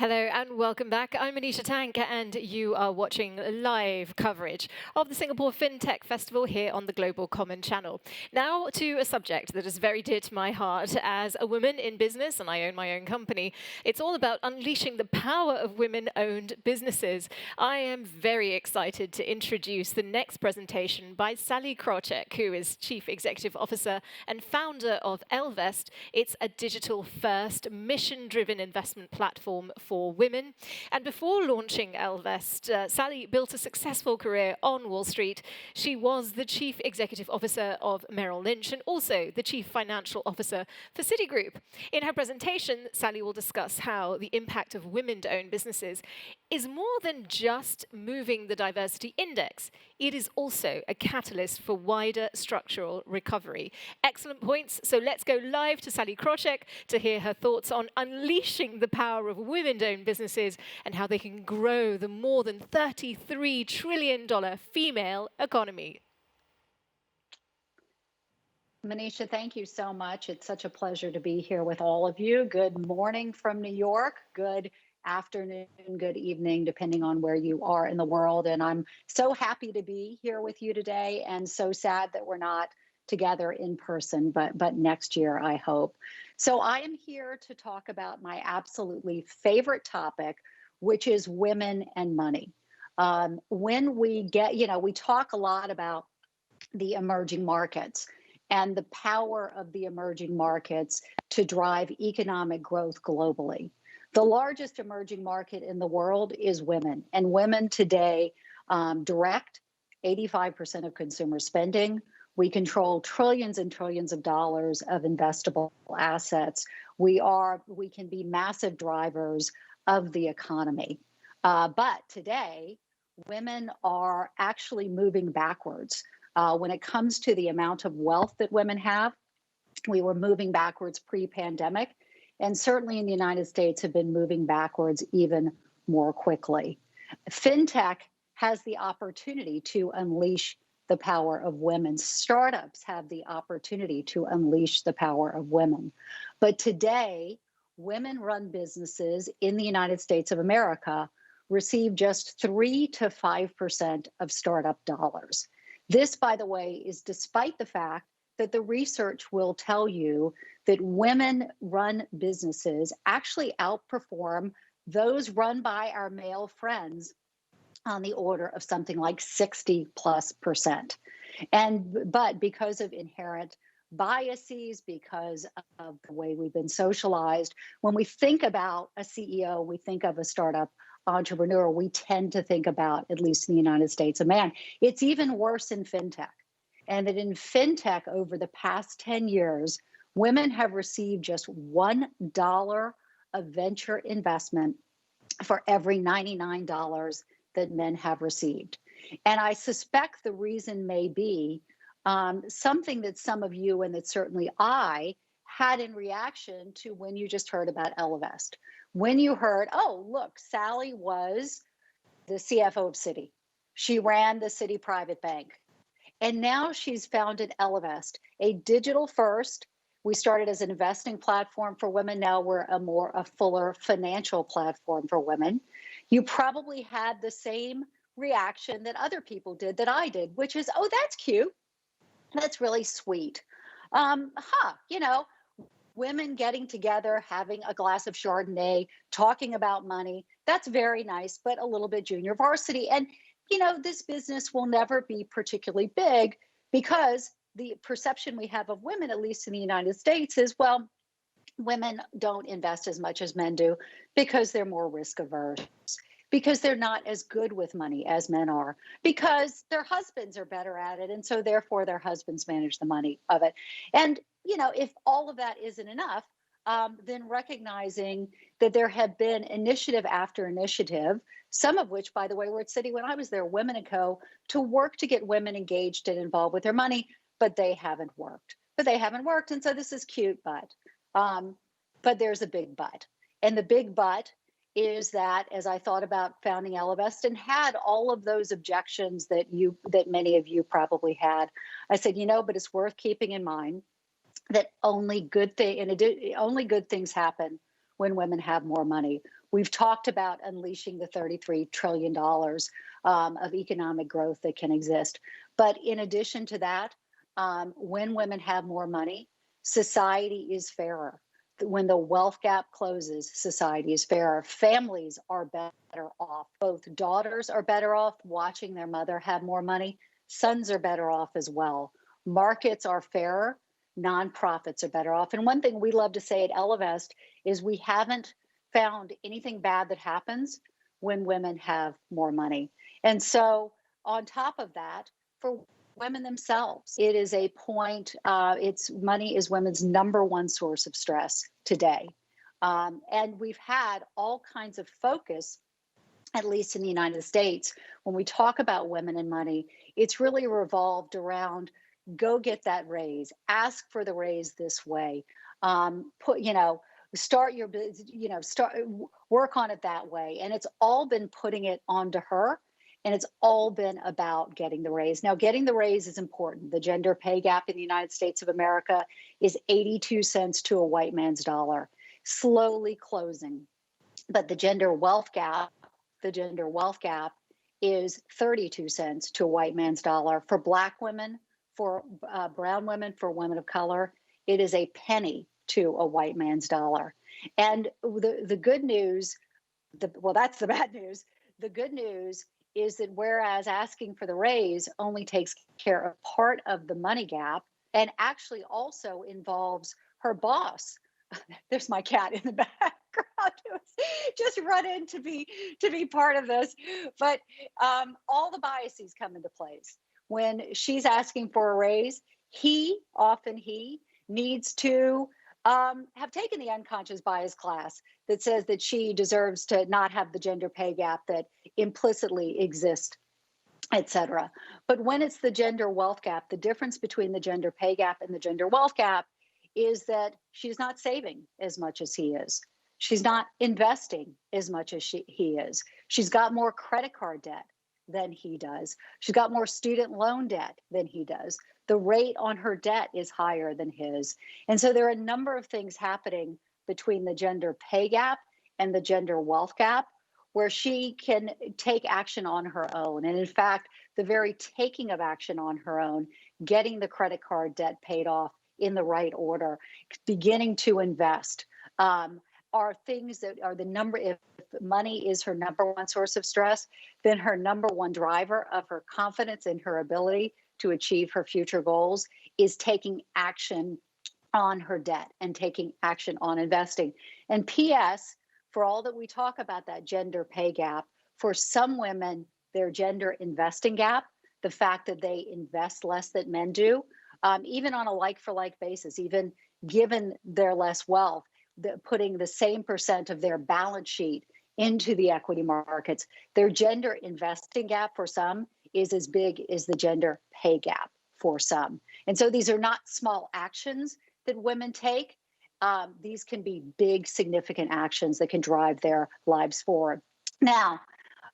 Hello and welcome back. I'm Anisha Tank, and you are watching live coverage of the Singapore FinTech Festival here on the Global Common channel. Now to a subject that is very dear to my heart as a woman in business, and I own my own company. It's all about unleashing the power of women-owned businesses. I am very excited to introduce the next presentation by Sally Krawcheck, who is Chief Executive Officer and founder of Ellevest. It's a digital-first, mission-driven investment platform for women. And before launching Ellevest, Sally built a successful career on Wall Street. She was the Chief Executive Officer of Merrill Lynch and also the Chief Financial Officer for Citigroup. In her presentation, Sally will discuss how the impact of women-owned businesses is more than just moving the diversity index. It is also a catalyst for wider structural recovery. Excellent points. So let's go live to Sally Krawcheck to hear her thoughts on unleashing the power of women-owned businesses and how they can grow the more than $33 trillion female economy. Manisha, thank you so much. It's such a pleasure to be here with all of you. Good morning from New York. Good afternoon, good evening, depending on where you are in the world. And I'm so happy to be here with you today and so sad that we're not together in person, but next year, I hope. So I am here to talk about my absolutely favorite topic, which is women and money. When we get, we talk a lot about the emerging markets and the power of the emerging markets to drive economic growth globally. The largest emerging market in the world is women, and women today direct 85% of consumer spending. We control trillions and trillions of dollars of investable assets. We can be massive drivers of the economy. But today, women are actually moving backwards. When it comes to the amount of wealth that women have, we were moving backwards pre-pandemic, and certainly in the United States have been moving backwards even more quickly. FinTech has the opportunity to unleash the power of women. Startups have the opportunity to unleash the power of women. But today, women-run businesses in the United States of America receive just 3 to 5% of startup dollars. This, by the way, is despite the fact that the research will tell you that women-run businesses actually outperform those run by our male friends on the order of something like 60+%. But because of inherent biases, because of the way we've been socialized, when we think about a CEO, we think of a startup entrepreneur, we tend to think about, at least in the United States, a man. It's even worse in FinTech. And that in FinTech, over the past 10 years, women have received just $1 of venture investment for every $99 that men have received. And I suspect the reason may be something that some of you, and that certainly I, had in reaction to when you just heard about Ellevest. When you heard, oh, look, Sally was the CFO of Citi. She ran the Citi Private Bank. And now she's founded Ellevest, a digital first. We started as an investing platform for women. Now we're a fuller financial platform for women. You probably had the same reaction that other people did, that I did, which is, oh, that's cute. That's really sweet. Women getting together, having a glass of Chardonnay, talking about money. That's very nice, but a little bit junior varsity. And, this business will never be particularly big because the perception we have of women, at least in the United States, is, well, women don't invest as much as men do because they're more risk averse, because they're not as good with money as men are, because their husbands are better at it. And so therefore their husbands manage the money of it. And, if all of that isn't enough, then recognizing that there have been initiative after initiative, some of which, by the way, were at Citi when I was there, Women & Co., to work to get women engaged and involved with their money, but they haven't worked. And so this is cute, but there's a big but. And the big but is that, as I thought about founding Ellevest and had all of those objections that many of you probably had, I said, but it's worth keeping in mind that only good things happen when women have more money. We've talked about unleashing the $33 trillion of economic growth that can exist. But in addition to that, when women have more money, society is fairer. When the wealth gap closes, society is fairer. Families are better off. Both daughters are better off watching their mother have more money. Sons are better off as well. Markets are fairer. Nonprofits are better off. And one thing we love to say at Ellevest is we haven't found anything bad that happens when women have more money. And so on top of that, for women themselves, it is a point, it's money is women's number one source of stress today. And we've had all kinds of focus, at least in the United States, when we talk about women and money, it's really revolved around go get that raise, ask for the raise this way, start your business, work on it that way. And it's all been putting it onto her. And it's all been about getting the raise. Now, getting the raise is important. The gender pay gap in the United States of America is 82 cents to a white man's dollar, slowly closing. But the gender wealth gap is 32 cents to a white man's dollar. For Black women, for brown women, for women of color, it is a penny to a white man's dollar. And the good news, that's the bad news. The good news is that whereas asking for the raise only takes care of part of the money gap and actually also involves her boss. There's my cat in the background just run in to be part of this. But all the biases come into place. When she's asking for a raise, he needs to have taken the unconscious bias class that says that she deserves to not have the gender pay gap that implicitly exists, et cetera. But when it's the gender wealth gap, the difference between the gender pay gap and the gender wealth gap is that she's not saving as much as he is. She's not investing as much as he is. She's got more credit card debt than he does. She's got more student loan debt than he does. The rate on her debt is higher than his. And so there are a number of things happening between the gender pay gap and the gender wealth gap where she can take action on her own. And in fact, the very taking of action on her own, getting the credit card debt paid off in the right order, beginning to invest, are things that are the number. If money is her number one source of stress, then her number one driver of her confidence in her ability to achieve her future goals is taking action on her debt and taking action on investing. And P.S., for all that we talk about that gender pay gap, for some women, their gender investing gap, the fact that they invest less than men do, even on a like-for-like basis, even given their less wealth, putting the same percent of their balance sheet into the equity markets, their gender investing gap for some is as big as the gender pay gap for some. And so these are not small actions that women take. These can be big, significant actions that can drive their lives forward. Now,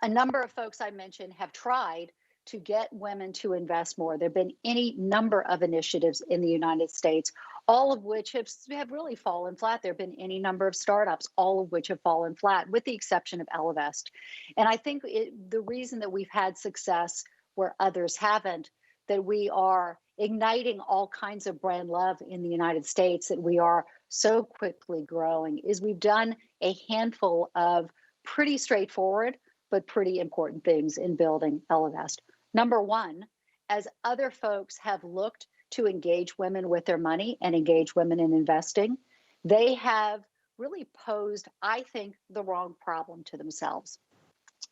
a number of folks I mentioned have tried to get women to invest more. There have been any number of initiatives in the United States, all of which have really fallen flat. There have been any number of startups, all of which have fallen flat, with the exception of Ellevest. And I think the reason that we've had success where others haven't, that we are igniting all kinds of brand love in the United States, that we are so quickly growing, is we've done a handful of pretty straightforward but pretty important things in building Ellevest. Number one, as other folks have looked to engage women with their money and engage women in investing, they have really posed, I think, the wrong problem to themselves.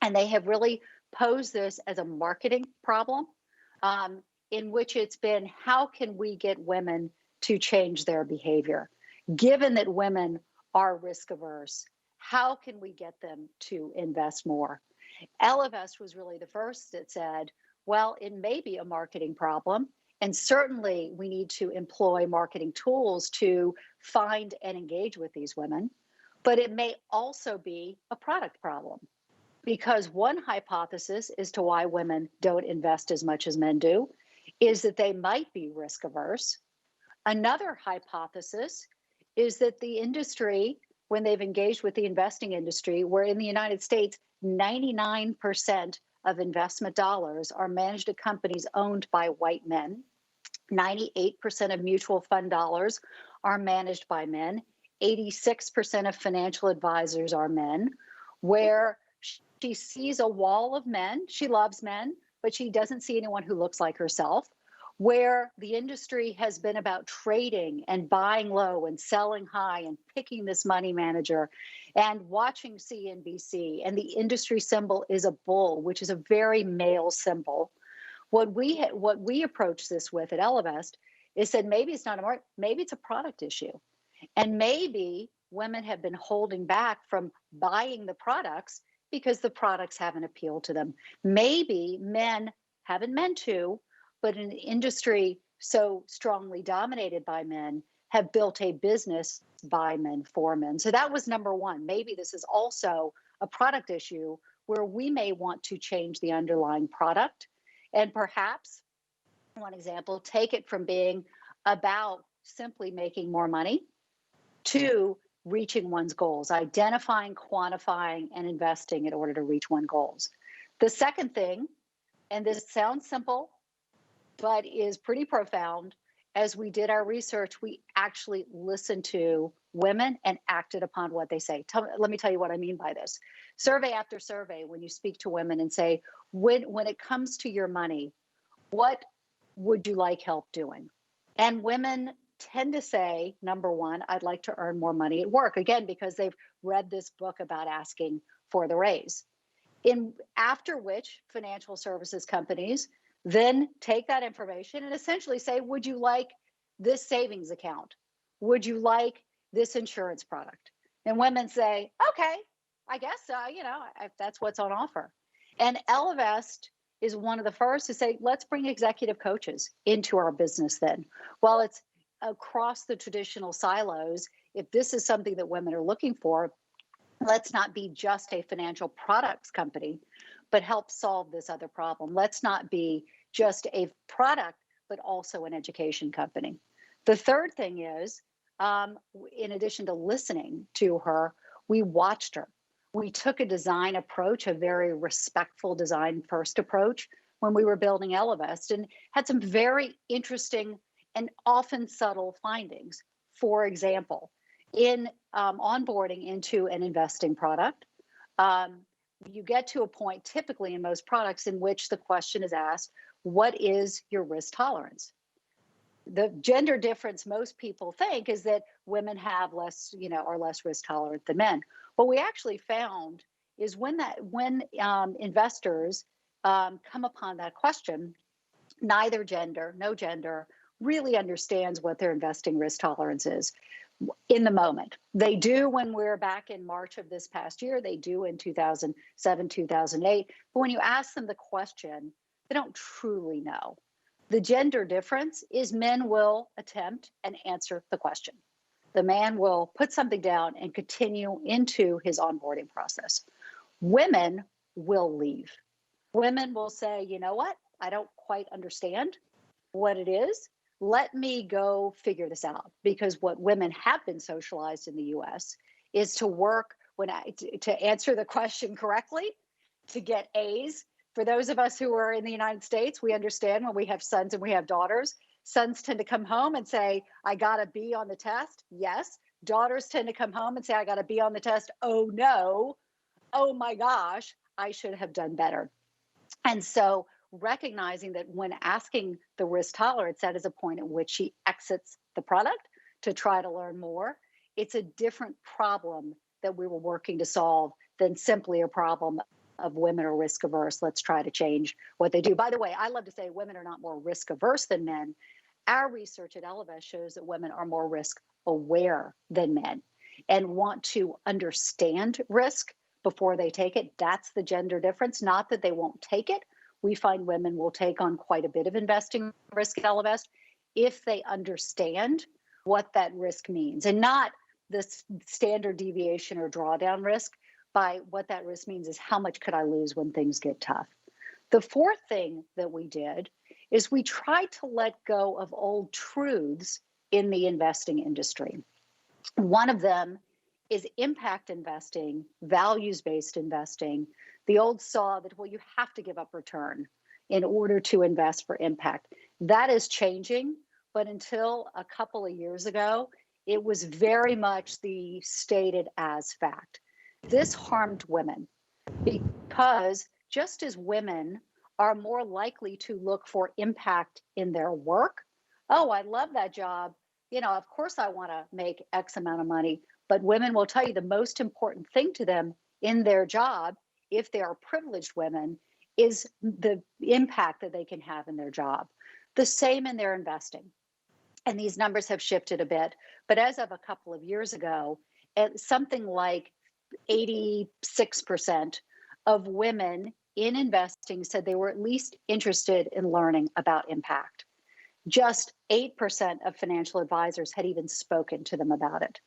And they have really posed this as a marketing problem, in which it's been, how can we get women to change their behavior? Given that women are risk averse, how can we get them to invest more? Ellevest was really the first that said, well, it may be a marketing problem, and certainly we need to employ marketing tools to find and engage with these women, but it may also be a product problem. Because one hypothesis as to why women don't invest as much as men do is that they might be risk averse. Another hypothesis is that the industry when they've engaged with the investing industry, where in the United States, 99% of investment dollars are managed at companies owned by white men. 98% of mutual fund dollars are managed by men. 86% of financial advisors are men, where she sees a wall of men. She loves men, but she doesn't see anyone who looks like herself, where the industry has been about trading and buying low and selling high and picking this money manager and watching CNBC. And the industry symbol is a bull, which is a very male symbol. What we approach this with at Ellevest is said maybe it's not a market, maybe it's a product issue. And maybe women have been holding back from buying the products because the products haven't appealed to them. Maybe men haven't meant to, but in an industry so strongly dominated by men, have built a business by men for men. So that was number one. Maybe this is also a product issue where we may want to change the underlying product. And perhaps, one example, take it from being about simply making more money to reaching one's goals, identifying, quantifying, and investing in order to reach one's goals. The second thing, and this sounds simple, but is pretty profound, as we did our research, we actually listened to women and acted upon what they say. Let me tell you what I mean by this. Survey after survey, when you speak to women and say, when it comes to your money, what would you like help doing? And women tend to say, number one, I'd like to earn more money at work, again, because they've read this book about asking for the raise. After which financial services companies then take that information and essentially say, would you like this savings account? Would you like this insurance product? And women say, okay, I guess, if that's what's on offer. And Ellevest is one of the first to say, let's bring executive coaches into our business then. While it's across the traditional silos, if this is something that women are looking for, let's not be just a financial products company, but help solve this other problem. Let's not be just a product, but also an education company. The third thing is, in addition to listening to her, we watched her. We took a design approach, a very respectful design first approach when we were building Ellevest, and had some very interesting and often subtle findings. For example, in onboarding into an investing product, you get to a point typically in most products in which the question is asked, what is your risk tolerance? The gender difference most people think is that women have less, are less risk tolerant than men. What we actually found is when investors come upon that question, no gender really understands what their investing risk tolerance is in the moment. They do when we're back in March of this past year, they do in 2007, 2008. But when you ask them the question, they don't truly know. The gender difference is men will attempt and answer the question. The man will put something down and continue into his onboarding process. Women will leave. Women will say, you know what? I don't quite understand what it is. Let me go figure this out. Because what women have been socialized in the US is to work to answer the question correctly, to get A's. For those of us who are in the United States, we understand when we have sons and we have daughters, sons tend to come home and say, I got a B on the test. Yes. Daughters tend to come home and say, I got a B on the test. Oh no. Oh my gosh, I should have done better. And so recognizing that when asking the risk tolerance, that is a point at which she exits the product to try to learn more. It's a different problem that we were working to solve than simply a problem of women are risk averse. Let's try to change what they do. By the way, I love to say women are not more risk averse than men. Our research at Ellevest shows that women are more risk aware than men and want to understand risk before they take it. That's the gender difference. Not that they won't take it. We find women will take on quite a bit of investing risk at Ellevest if they understand what that risk means, and not the standard deviation or drawdown risk. By what that risk means is how much could I lose when things get tough. The fourth thing that we did is we tried to let go of old truths in the investing industry. One of them is impact investing, values-based investing. The old saw that, well, you have to give up return in order to invest for impact. That is changing, but until a couple of years ago, it was very much the stated as fact. This harmed women because just as women are more likely to look for impact in their work, oh, I love that job. Of course I want to make X amount of money, but women will tell you the most important thing to them in their job, if they are privileged women, is the impact that they can have in their job. The same in their investing. And these numbers have shifted a bit, but as of a couple of years ago, something like 86% of women in investing said they were at least interested in learning about impact. Just 8% of financial advisors had even spoken to them about it.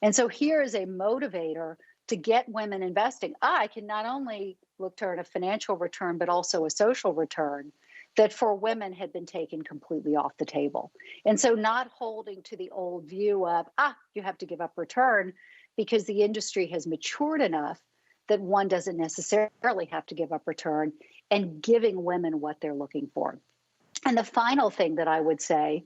And so here is a motivator to get women investing. I can not only look to earn a financial return, but also a social return that for women had been taken completely off the table. And so not holding to the old view of, you have to give up return, because the industry has matured enough that one doesn't necessarily have to give up return, and giving women what they're looking for. And the final thing that I would say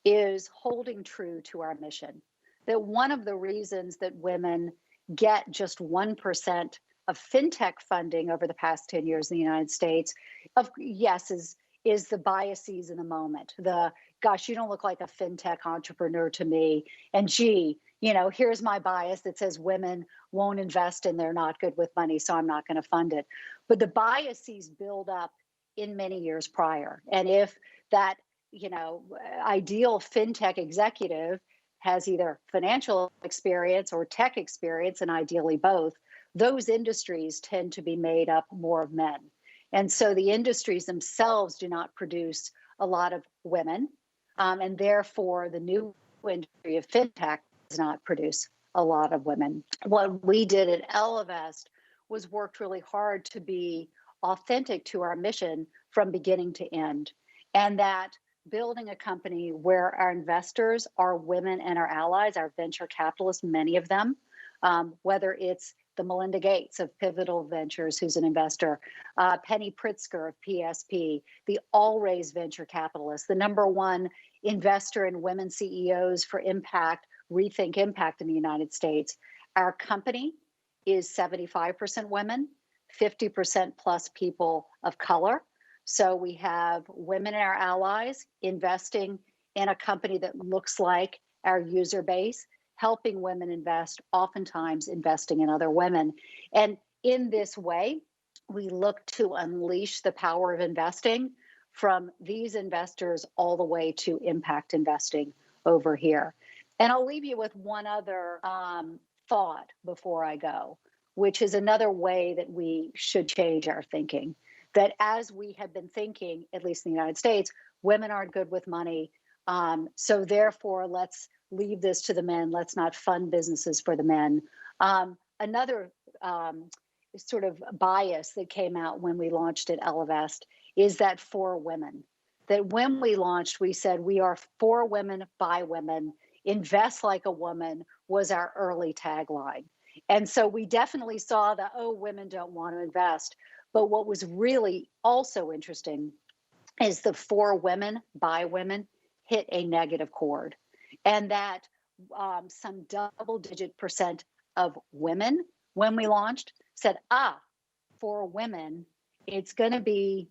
is holding true to our mission. That one of the reasons that women get just 1% of fintech funding over the past 10 years in the United States, is the biases in the moment. The, gosh, you don't look like a fintech entrepreneur to me. And gee, here's my bias that says women won't invest and they're not good with money, so I'm not going to fund it. But the biases build up in many years prior. And if that, ideal fintech executive has either financial experience or tech experience, and ideally both, those industries tend to be made up more of men. And so the industries themselves do not produce a lot of women. And therefore, the new industry of fintech does not produce a lot of women. What we did at Ellevest was worked really hard to be authentic to our mission from beginning to end. And that building a company where our investors are women and our allies, our venture capitalists, many of them, whether it's the Melinda Gates of Pivotal Ventures, who's an investor, Penny Pritzker of PSP, the Allraise venture capitalist, the #1 investor in women CEOs for impact, Rethink Impact in the United States. Our company is 75% women, 50% plus people of color. So we have women and our allies investing in a company that looks like our user base, helping women invest, oftentimes investing in other women. And in this way, we look to unleash the power of investing from these investors all the way to impact investing over here. And I'll leave you with one other thought before I go, which is another way that we should change our thinking. That as we have been thinking, at least in the United States, women aren't good with money. So therefore, let's leave this to the men. Let's not fund businesses for the men. Another sort of bias that came out when we launched at Ellevest is that for women. That when we launched, we said we are for women, by women, invest like a woman was our early tagline. And so we definitely saw that, women don't want to invest. But what was really also interesting is the for women, by women hit a negative chord. And that some double-digit % of women, when we launched, said, for women, it's going to be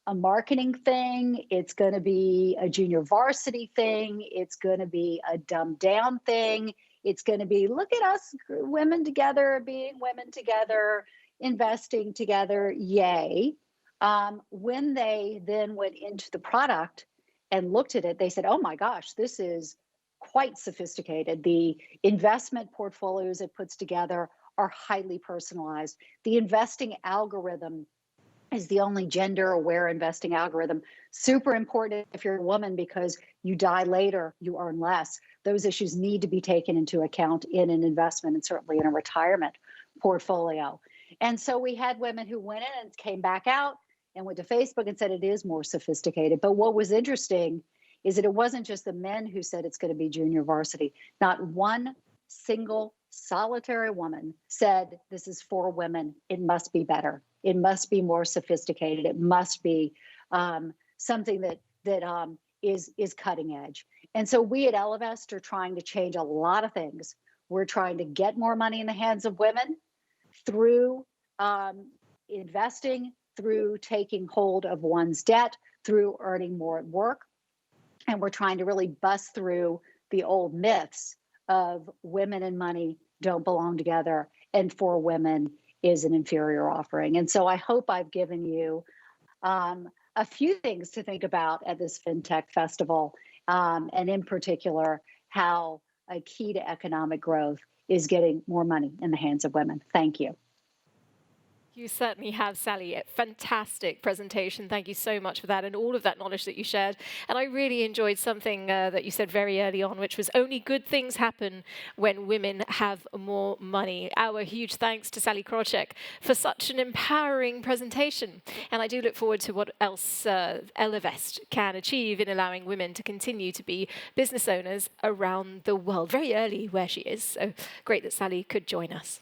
a marketing thing. It's going to be a junior varsity thing. It's going to be a dumbed down thing. It's going to be, look at us, women together, being women together, investing together, yay. When they then went into the product and looked at it, they said, oh my gosh, this is quite sophisticated. The investment portfolios it puts together are highly personalized. The investing algorithm is the only gender-aware investing algorithm. Super important if you're a woman, because you die later, you earn less. Those issues need to be taken into account in an investment and certainly in a retirement portfolio. And so we had women who went in and came back out and went to Facebook and said it is more sophisticated. But what was interesting is that it wasn't just the men who said it's going to be junior varsity. Not one single solitary woman said, "This is for women. It must be better. It must be more sophisticated. It must be something that is cutting edge." And so we at Ellevest are trying to change a lot of things. We're trying to get more money in the hands of women through investing, through taking hold of one's debt, through earning more at work. And we're trying to really bust through the old myths of women and money don't belong together, and for women is an inferior offering. And so I hope I've given you a few things to think about at this FinTech Festival, and in particular, how a key to economic growth is getting more money in the hands of women. Thank you. You certainly have, Sally. A fantastic presentation. Thank you so much for that and all of that knowledge that you shared. And I really enjoyed something that you said very early on, which was only good things happen when women have more money. Our huge thanks to Sally Krawczyk for such an empowering presentation. And I do look forward to what else Ellevest can achieve in allowing women to continue to be business owners around the world. Very early where she is. So great that Sally could join us.